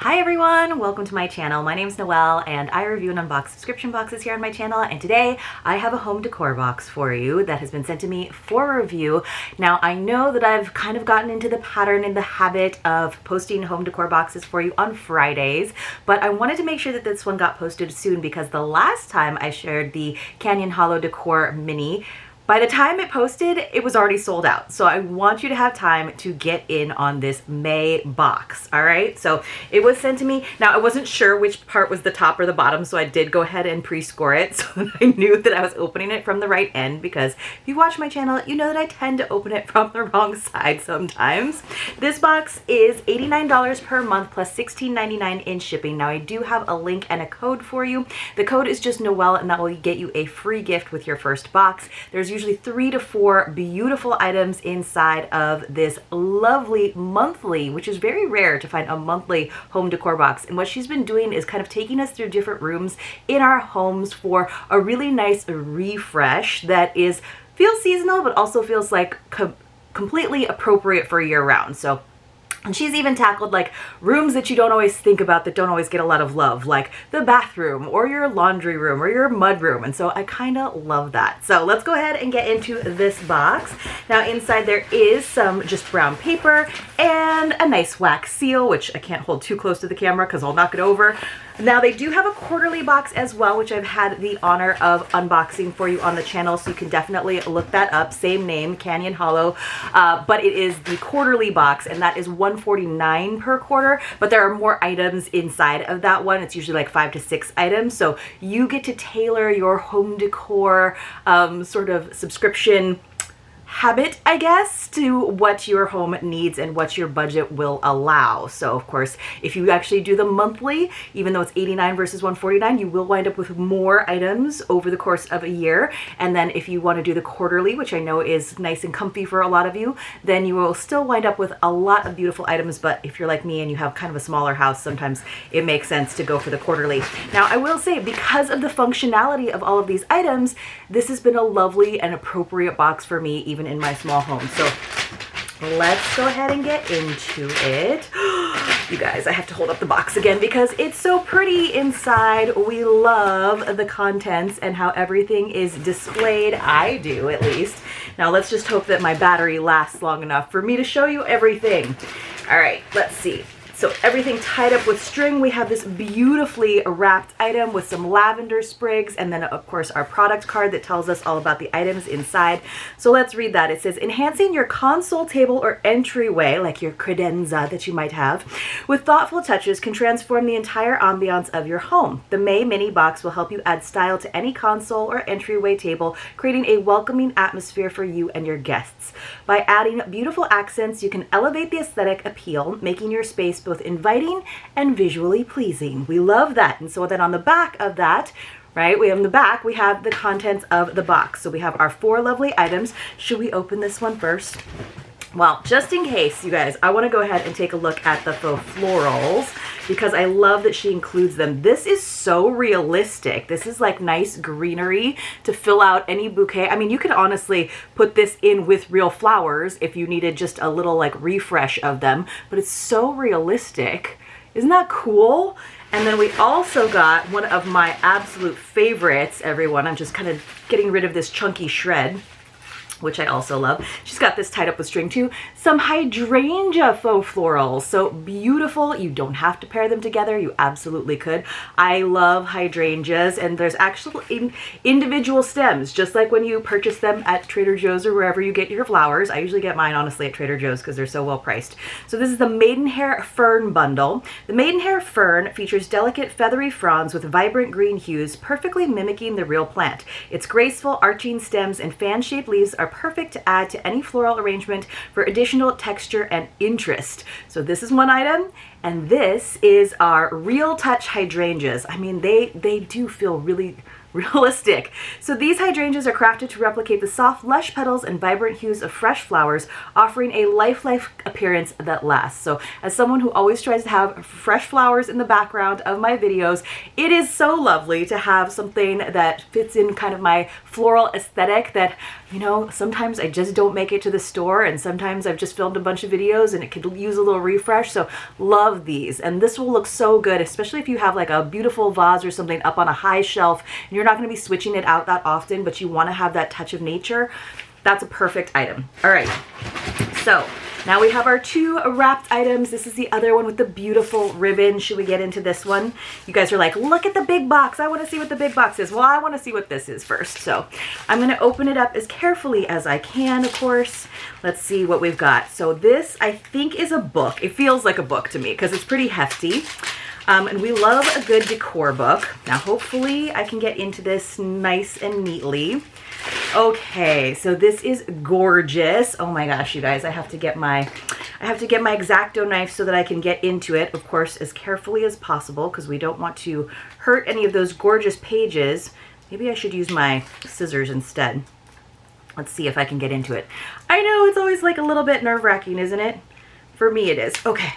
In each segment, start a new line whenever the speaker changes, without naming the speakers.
Hi everyone, welcome to my channel. My name is Noel and I review and unbox subscription boxes here on my channel, and today I have a home decor box for you that has been sent to me for review. Now I know that I've kind of gotten into the pattern and the habit of posting home decor boxes for you on Fridays, but I wanted to make sure that this one got posted soon because the last time I shared the Canyon Hollow Decor Mini, by the time it posted, it was already sold out. So I want you to have time to get in on this May box, all right? So it was sent to me. Now, I wasn't sure which part was the top or the bottom, so I did go ahead and pre-score it so that I knew that I was opening it from the right end, because if you watch my channel, you know that I tend to open it from the wrong side sometimes. This box is $89 per month plus $16.99 in shipping. Now, I do have a link and a code for you. The code is just Noel, and that will get you a free gift with your first box. There's usually 3 to 4 beautiful items inside of this lovely monthly, which is very rare to find a monthly home decor box. And what she's been doing is kind of taking us through different rooms in our homes for a really nice refresh that feels seasonal, but also feels like completely appropriate for year round. So, and she's even tackled like rooms that you don't always think about, that don't always get a lot of love, like the bathroom or your laundry room or your mud room. And so I kind of love that. So let's go ahead and get into this box. Now inside there is some just brown paper and a nice wax seal, which I can't hold too close to the camera because I'll knock it over. Now they do have a quarterly box as well, which I've had the honor of unboxing for you on the channel, so you can definitely look that up. Same name, Canyon Hollow, but it is the quarterly box, and that is $149 per quarter, but there are more items inside of that one. It's usually like 5 to 6 items, so you get to tailor your home decor sort of subscription habit, I guess, to what your home needs and what your budget will allow. So of course, if you actually do the monthly, even though it's $89 versus $149, you will wind up with more items over the course of a year. And then if you want to do the quarterly, which I know is nice and comfy for a lot of you, then you will still wind up with a lot of beautiful items. But if you're like me and you have kind of a smaller house, sometimes it makes sense to go for the quarterly. Now, I will say, because of the functionality of all of these items, this has been a lovely and appropriate box for me, even in my small home. So let's go ahead and get into it. You guys, I have to hold up the box again because it's so pretty inside. We love the contents and how everything is displayed. I do, at least. Now let's just hope that my battery lasts long enough for me to show you everything. All right, let's see. So everything tied up with string. We have this beautifully wrapped item with some lavender sprigs, and then of course our product card that tells us all about the items inside. So let's read that. It says, enhancing your console table or entryway, like your credenza that you might have, with thoughtful touches can transform the entire ambiance of your home. The May mini box will help you add style to any console or entryway table, creating a welcoming atmosphere for you and your guests. By adding beautiful accents, you can elevate the aesthetic appeal, making your space both inviting and visually pleasing. We love that. And so then on the back of that, right, we have in the back, we have the contents of the box. So we have our 4 lovely items. Should we open this one first? Well, just in case, you guys, I want to go ahead and take a look at the faux florals because I love that she includes them. This is so realistic. This is like nice greenery to fill out any bouquet. I mean, you could honestly put this in with real flowers if you needed just a little like refresh of them, but it's so realistic. Isn't that cool? And then we also got one of my absolute favorites, everyone. I'm just kind of getting rid of this chunky shred, which I also love. She's got this tied up with string too. Some hydrangea faux florals. So beautiful. You don't have to pair them together. You absolutely could. I love hydrangeas, and there's actually individual stems, just like when you purchase them at Trader Joe's or wherever you get your flowers. I usually get mine, honestly, at Trader Joe's because they're so well priced. So this is the Maidenhair Fern bundle. The Maidenhair Fern features delicate feathery fronds with vibrant green hues, perfectly mimicking the real plant. Its graceful arching stems and fan-shaped leaves are perfect to add to any floral arrangement for additional texture and interest. So this is one item, and this is our Real Touch hydrangeas. I mean, they do feel really realistic. So these hydrangeas are crafted to replicate the soft, lush petals and vibrant hues of fresh flowers, offering a lifelike appearance that lasts. So as someone who always tries to have fresh flowers in the background of my videos, it is so lovely to have something that fits in kind of my floral aesthetic that, you know, sometimes I just don't make it to the store, and sometimes I've just filmed a bunch of videos and it could use a little refresh. So love these, and this will look so good, especially if you have like a beautiful vase or something up on a high shelf and you're not going to be switching it out that often, but you want to have that touch of nature. That's a perfect item. All right, so now we have our 2 wrapped items. This is the other one with the beautiful ribbon. Should we get into this one? You guys are like, look at the big box. I want to see what the big box is. Well, I want to see what this is first. So I'm going to open it up as carefully as I can, of course. Let's see what we've got. So this, I think, is a book. It feels like a book to me because it's pretty hefty. And we love a good decor book. Now, hopefully I can get into this nice and neatly. Okay, so this is gorgeous. Oh my gosh, you guys, I have to get my X-Acto knife so that I can get into it, of course, as carefully as possible, because we don't want to hurt any of those gorgeous pages. Maybe I should use my scissors instead. Let's see if I can get into it. I know it's always like a little bit nerve-wracking, isn't it? For me it is. Okay.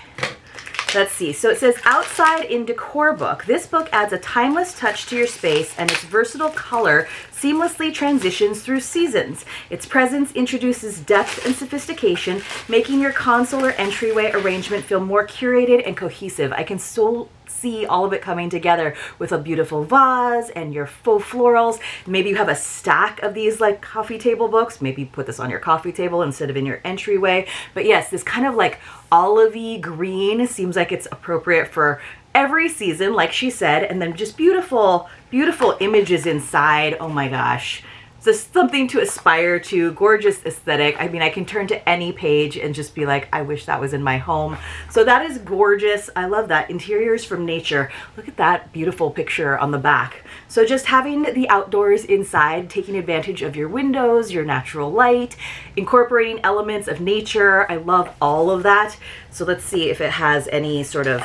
Let's see. So it says outside in decor book. This book adds a timeless touch to your space, and its versatile color seamlessly transitions through seasons. Its presence introduces depth and sophistication, making your console or entryway arrangement feel more curated and cohesive. I can so see all of it coming together with a beautiful vase and your faux florals. Maybe you have a stack of these like coffee table books. Maybe put this on your coffee table instead of in your entryway. But yes, this kind of like olivey green seems like it's appropriate for every season, like she said, and then just beautiful, beautiful images inside. Oh my gosh. Just something to aspire to, gorgeous aesthetic. I mean, I can turn to any page and just be like, I wish that was in my home. So that is gorgeous. I love that. Interiors from nature. Look at that beautiful picture on the back. So just having the outdoors inside, taking advantage of your windows, your natural light, incorporating elements of nature. I love all of that. So let's see if it has any sort of,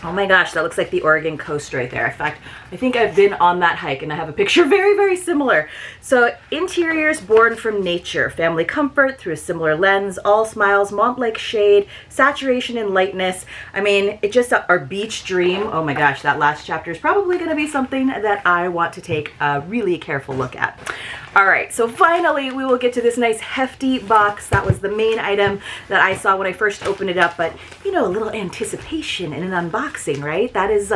oh my gosh, that looks like the Oregon coast right there. In fact, I think I've been on that hike and I have a picture very, very similar. So interiors born from nature, family comfort through a similar lens, all smiles, Montlake shade, saturation and lightness. I mean, it just, our beach dream. Oh my gosh, that last chapter is probably going to be something that I want to take a really careful look at. All right, so finally we will get to this nice hefty box. That was the main item that I saw when I first opened it up, but you know, a little anticipation in an unboxing, right? That is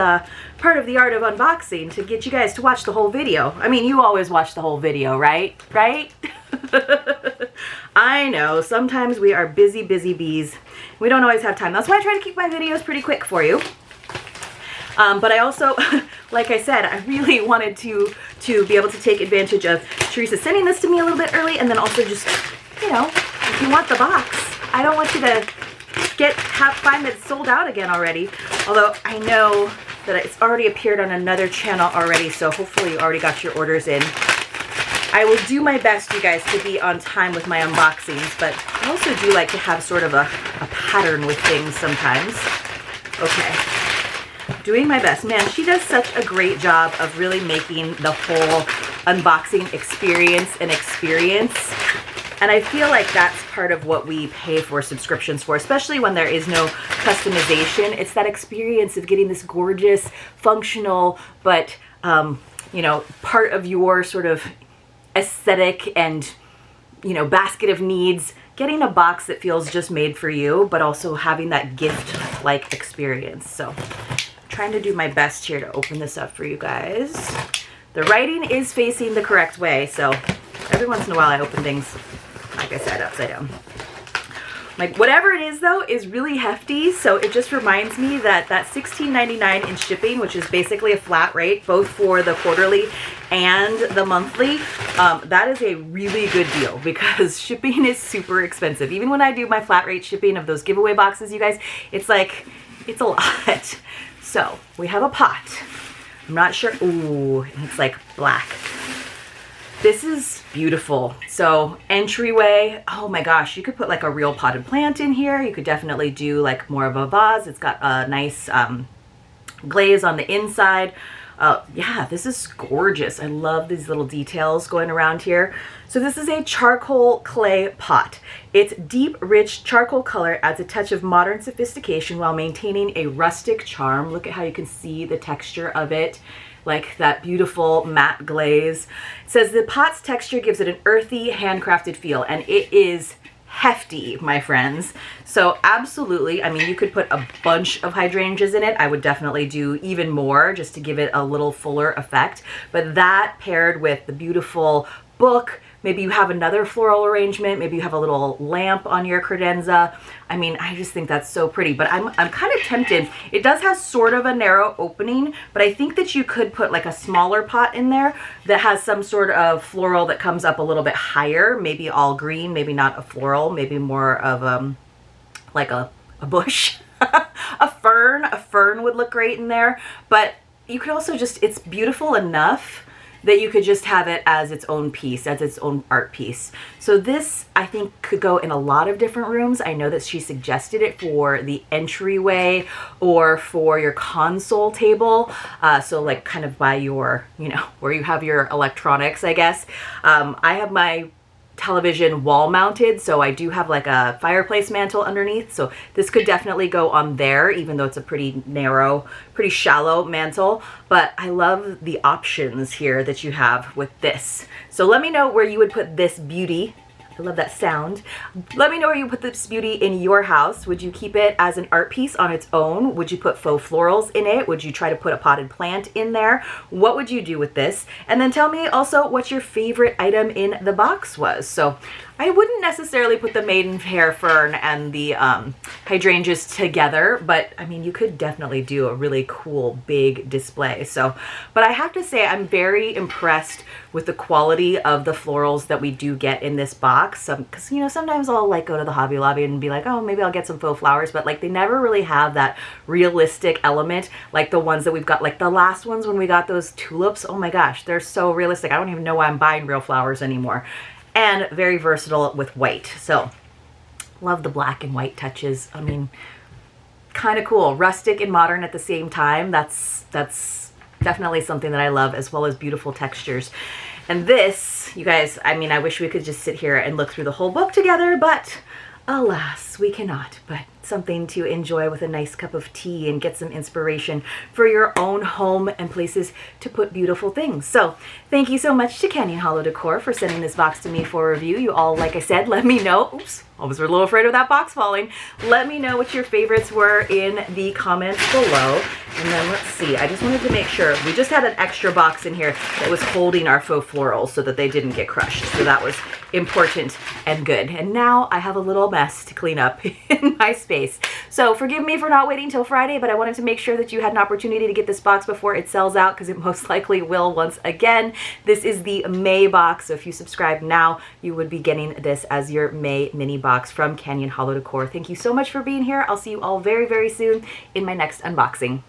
part of the art of unboxing, to get you guys to watch the whole video. I mean, you always watch the whole video, right? Right? I know, sometimes we are busy, busy bees. We don't always have time. That's why I try to keep my videos pretty quick for you. But I also, like I said, I really wanted to be able to take advantage of Teresa sending this to me a little bit early, and then also just, you know, if you want the box, I don't want you to find that it's sold out again already. Although I know that it's already appeared on another channel already, so hopefully you already got your orders in. I will do my best, you guys, to be on time with my unboxings, but I also do like to have sort of a pattern with things sometimes. Okay. Doing my best. Man, she does such a great job of really making the whole unboxing experience an experience. And I feel like that's part of what we pay for subscriptions for, especially when there is no customization. It's that experience of getting this gorgeous, functional, but, you know, part of your sort of aesthetic and, you know, basket of needs, getting a box that feels just made for you, but also having that gift-like experience. So trying to do my best here to open this up for you guys. The writing is facing the correct way, so every once in a while I open things, like I said, upside down. Like, whatever it is though is really hefty, so it just reminds me that that $16.99 in shipping, which is basically a flat rate both for the quarterly and the monthly, that is a really good deal, because shipping is super expensive. Even when I do my flat rate shipping of those giveaway boxes, you guys, it's like, it's a lot. So we have a pot. I'm not sure. Ooh, it's like black. This is beautiful. So entryway, oh my gosh, you could put like a real potted plant in here. You could definitely do like more of a vase. It's got a nice glaze on the inside. Yeah, this is gorgeous. I love these little details going around here. So this is a charcoal clay pot. Its deep, rich charcoal color adds a touch of modern sophistication while maintaining a rustic charm. Look at how you can see the texture of it, like that beautiful matte glaze. It says the pot's texture gives it an earthy, handcrafted feel, and it is hefty, my friends. So absolutely, I mean, you could put a bunch of hydrangeas in it. I would definitely do even more just to give it a little fuller effect. But that paired with the beautiful book, maybe you have another floral arrangement, maybe you have a little lamp on your credenza. I mean, I just think that's so pretty, but I'm kind of tempted. It does have sort of a narrow opening, but I think that you could put like a smaller pot in there that has some sort of floral that comes up a little bit higher, maybe all green, maybe not a floral, maybe more of like a bush. A fern would look great in there, but you could also just, it's beautiful enough that you could just have it as its own piece, as its own art piece. So this, I think, could go in a lot of different rooms. I know that she suggested it for the entryway or for your console table. So like kind of by your, you know, where you have your electronics, I guess. I have my television wall mounted, so I do have like a fireplace mantle underneath, so this could definitely go on there, even though it's a pretty narrow, pretty shallow mantle. But I love the options here that you have with this. So let me know where you would put this beauty. I love that sound. Let me know where you put this beauty in your house. Would you keep it as an art piece on its own? Would you put faux florals in it? Would you try to put a potted plant in there? What would you do with this? And then tell me also what your favorite item in the box was. So I wouldn't necessarily put the maidenhair fern and the hydrangeas together, but I mean, you could definitely do a really cool big display. So, but I have to say I'm very impressed with the quality of the florals that we do get in this box. Because, you know, sometimes I'll like go to the Hobby Lobby and be like, oh, maybe I'll get some faux flowers, but like they never really have that realistic element like the ones that we've got, like the last ones when we got those tulips. Oh my gosh, they're so realistic. I don't even know why I'm buying real flowers anymore. And very versatile with white. So love the black and white touches. I mean, kind of cool. Rustic and modern at the same time. That's definitely something that I love, as well as beautiful textures. And this, you guys, I mean, I wish we could just sit here and look through the whole book together, but alas, we cannot. But something to enjoy with a nice cup of tea and get some inspiration for your own home and places to put beautiful things. So thank you so much to Canyon Hollow Decor for sending this box to me for review. You all, like I said, let me know. Oops, I was a little afraid of that box falling. Let me know what your favorites were in the comments below. And then let's see, I just wanted to make sure, we just had an extra box in here that was holding our faux florals so that they didn't get crushed. So that was important and good. And now I have a little mess to clean up in my space. So forgive me for not waiting till Friday, but I wanted to make sure that you had an opportunity to get this box before it sells out, because it most likely will once again. This is the May box, so if you subscribe now, you would be getting this as your May mini box from Canyon Hollow Decor. Thank you so much for being here. I'll see you all very, very soon in my next unboxing.